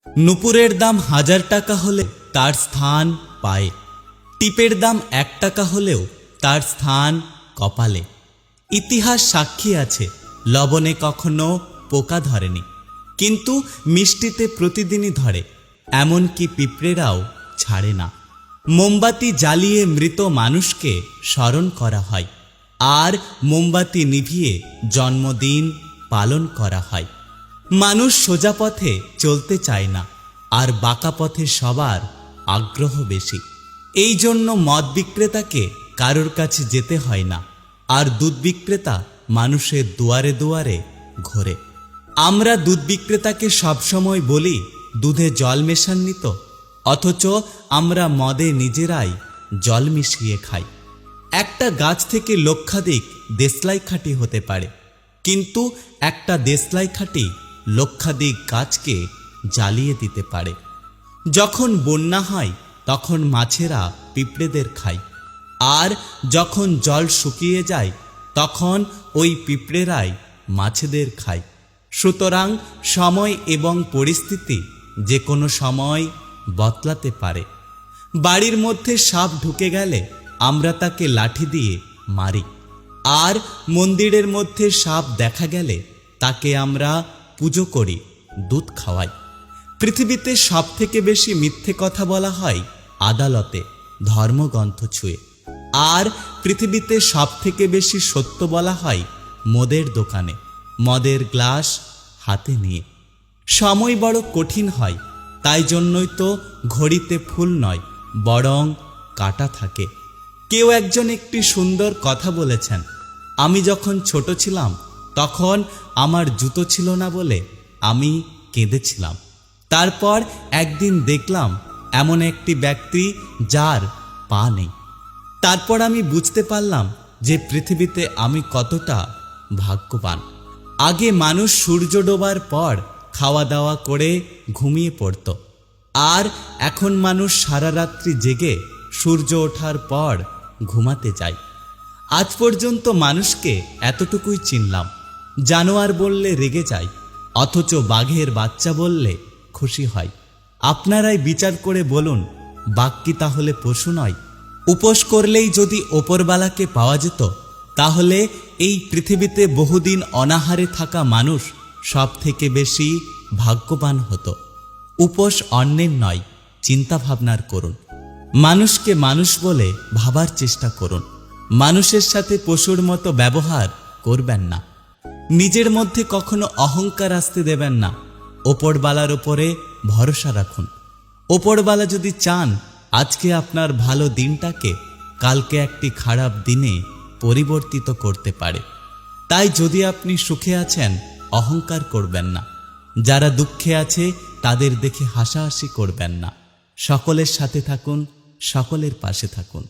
নুপুরের দাম 1000 টাকা হলে তার স্থান পায়ে, টিপের দাম 1 টাকা হলেও তার স্থান কপালে। ইতিহাস সাক্ষী আছে লবণে কখনো পোকা ধরেনি, কিন্তু মিষ্টিতে প্রতিদিনই ধরে, এমনকি পিঁপড়েরাও ছাড়ে না। মোমবাতি জ্বালিয়ে মৃত মানুষকে স্মরণ করা হয়, আর মোমবাতি নিভিয়ে জন্মদিন পালন করা হয়। মানুষ সোজা পথে চলতে চায় না, আর বাঁকা পথে সবার আগ্রহ বেশি। এই জন্য মদ বিক্রেতাকে কারোর কাছে যেতে হয় না, আর দুধ বিক্রেতা মানুষের দুয়ারে দুয়ারে ঘোরে। আমরা দুধ বিক্রেতাকে সবসময় বলি দুধে জল মেশাননি তো, অথচ আমরা মদে নিজেরাই জল মিশিয়ে খাই। একটা গাছ থেকে লক্ষাধিক দেশলাই খাঁটি হতে পারে, কিন্তু একটা দেশলাই খাঁটি লক্ষাধিক গাছকে জ্বালিয়ে দিতে পারে। যখন বন্যা হয় তখন মাছেরা পিঁপড়েদের খায়, আর যখন জল শুকিয়ে যায় তখন ওই পিঁপড়েরাই মাছেদের খায়। সুতরাং সময় এবং পরিস্থিতি যে কোনো সময় বদলাতে পারে। বাড়ির মধ্যে সাপ ঢুকে গেলে আমরা তাকে লাঠি দিয়ে মারি, আর মন্দিরের মধ্যে সাপ দেখা গেলে তাকে আমরা পুজো করি, দুধ খাওয়াই। পৃথিবীতে সবথেকে বেশি মিথ্যে কথা বলা হয় আদালতে ধর্মগ্রন্থ ছুঁয়ে, আর পৃথিবীতে সবথেকে বেশি সত্য বলা হয় মদের দোকানে মদের গ্লাস হাতে নিয়ে। সময় বড় কঠিন হয়, তাই জন্যই তো ঘড়িতে ফুল নয় বরং কাঁটা থাকে। কেউ একজন একটি সুন্দর কথা বলেছেন, আমি যখন ছোট ছিলাম তখন আমার জুতো ছিল না বলে আমি কেঁদেছিলাম। তারপর একদিন দেখলাম এমন একটি ব্যক্তি যার পা নেই। তারপর আমি বুঝতে পারলাম যে পৃথিবীতে আমি কতটা ভাগ্যবান। আগে মানুষ সূর্য ডোবার পর খাওয়া দাওয়া করে ঘুমিয়ে পড়ত, আর এখন মানুষ সারা রাত্রি জেগে সূর্য ওঠার পর ঘুমাতে যায়। আজ পর্যন্ত মানুষকে এতটুকুই চিনলাম, জানোয়ার বললে রেগে যায়, অথচ বাঘের বাচ্চা বললে খুশি হয়। আপনারাই বিচার করে বলুন, বাঘ কি তাহলে পশু নয়? উপোস করলেই যদি ওপরবালাকে পাওয়া যেত, তাহলে এই পৃথিবীতে বহুদিন অনাহারে থাকা মানুষ সব থেকে বেশি ভাগ্যবান হতো। উপোস অন্যের নয়, চিন্তা ভাবনার করুন। মানুষকে মানুষ বলে ভাবার চেষ্টা করুন। মানুষের সাথে পশুর মতো ব্যবহার করবেন না। নিজের মধ্যে কখনো অহংকার আসতে দেবেন না। ওপরবালার ওপরে ভরসা রাখুন। ওপরবালা যদি চান আজকে আপনার ভালো দিনটাকে কালকে একটি খারাপ দিনে পরিবর্তিত করতে পারে। তাই যদি আপনি সুখে আছেন অহংকার করবেন না, যারা দুঃখে আছে তাদের দেখে হাসাহাসি করবেন না। সকলের সাথে থাকুন, সকলের পাশে থাকুন।